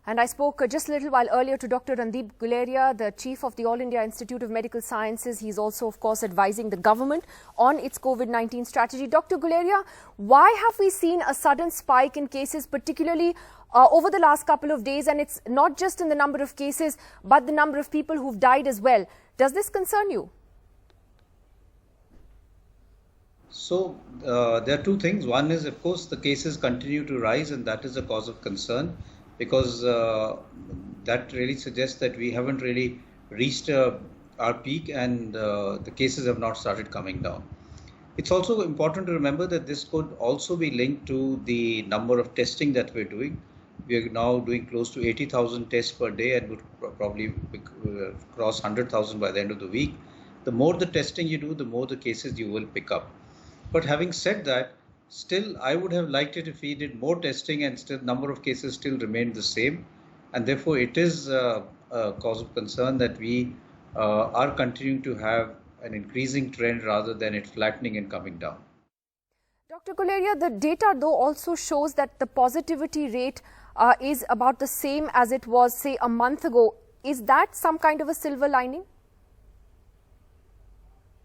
And I spoke just a little while earlier to Dr. Randeep Guleria, the chief of the All India Institute of Medical Sciences. He's also, of course, advising the government on its COVID-19 strategy. Dr. Guleria, why have we seen a sudden spike in cases, particularly over the last couple of days? And it's not just in the number of cases, but the number of people who've died as well. Does this concern you? So there are two things. One is, of course, the cases continue to rise, and that is a cause of concern, because that really suggests that we haven't really reached our peak, and the cases have not started coming down. It's also important to remember that this could also be linked to the number of testing that we're doing. We are now doing close to 80,000 tests per day, and would probably cross 100,000 by the end of the week. The more the testing you do, the more the cases you will pick up. But having said that, still, I would have liked it if we did more testing and still number of cases still remained the same. And therefore, it is a cause of concern that we are continuing to have an increasing trend rather than it flattening and coming down. Dr. Guleria, the data, though, also shows that the positivity rate is about the same as it was, say, a month ago. Is that some kind of a silver lining?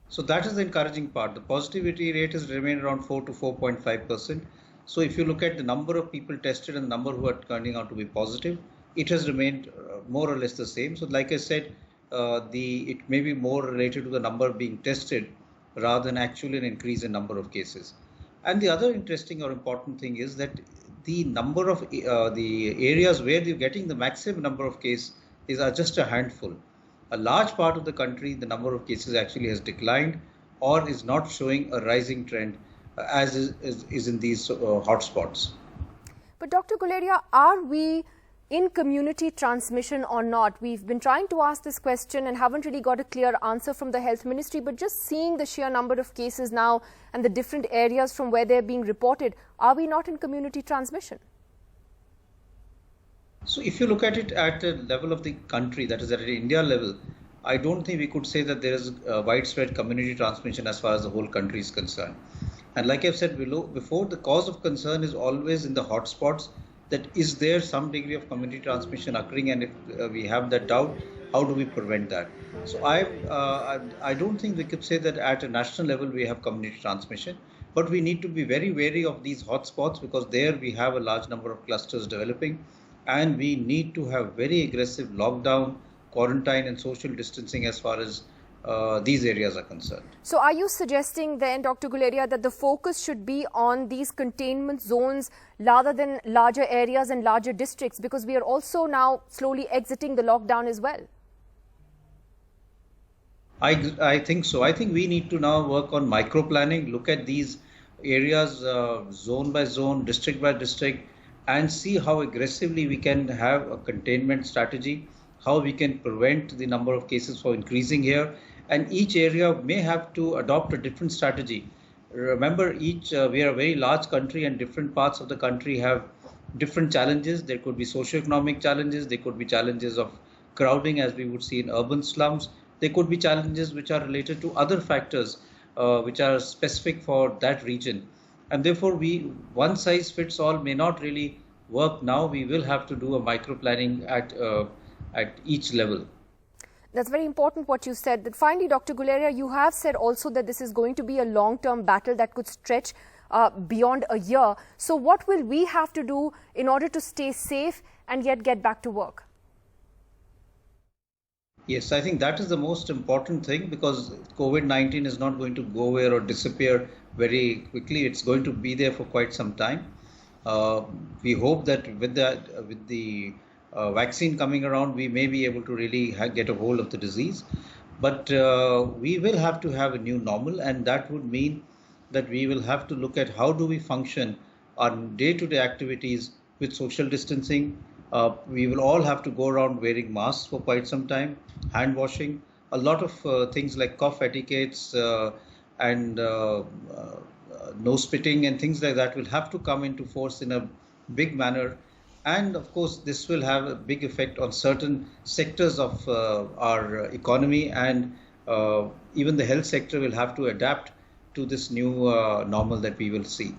So that is the encouraging part. The positivity rate has remained around 4 to 4.5%. So if you look at the number of people tested and the number who are turning out to be positive, it has remained more or less the same. So like I said, it may be more related to the number being tested rather than actually an increase in number of cases. And the other interesting or important thing is that the number of the areas where you're getting the maximum number of cases are just a handful. A large part of the country, the number of cases actually has declined or is not showing a rising trend as is in these hotspots. But Dr. Guleria, are we in community transmission or not? We've been trying to ask this question and haven't really got a clear answer from the Health Ministry, but just seeing the sheer number of cases now and the different areas from where they're being reported, are we not in community transmission? So if you look at it at the level of the country, that is at the India level, I don't think we could say that there is widespread community transmission as far as the whole country is concerned. And like I've said before, the cause of concern is always in the hotspots, that is there some degree of community transmission occurring, and if we have that doubt, how do we prevent that? So I don't think we could say that at a national level we have community transmission, but we need to be very wary of these hotspots, because there we have a large number of clusters developing. And we need to have very aggressive lockdown, quarantine and social distancing as far as these areas are concerned. So are you suggesting then, Dr. Guleria, that the focus should be on these containment zones rather than larger areas and larger districts, because we are also now slowly exiting the lockdown as well? I think so. I think we need to now work on micro planning, look at these areas zone by zone, district by district, and see how aggressively we can have a containment strategy, how we can prevent the number of cases from increasing here. And each area may have to adopt a different strategy. Remember, we are a very large country, and different parts of the country have different challenges. There could be socioeconomic challenges, there could be challenges of crowding as we would see in urban slums. There could be challenges which are related to other factors which are specific for that region. And therefore, one size fits all may not really work now. We will have to do a micro planning at each level. That's very important what you said. That finally, Dr. Guleria, you have said also that this is going to be a long-term battle that could stretch beyond a year. So what will we have to do in order to stay safe and yet get back to work? Yes, I think that is the most important thing, because COVID-19 is not going to go away or disappear very quickly. It's going to be there for quite some time. We hope that with the vaccine coming around, we may be able to really get a hold of the disease. But we will have to have a new normal, and that would mean that we will have to look at how do we function on day-to-day activities with social distancing. We will all have to go around wearing masks for quite some time, hand washing, a lot of things like cough etiquettes and no spitting and things like that will have to come into force in a big manner. And of course, this will have a big effect on certain sectors of our economy, and even the health sector will have to adapt to this new normal that we will see.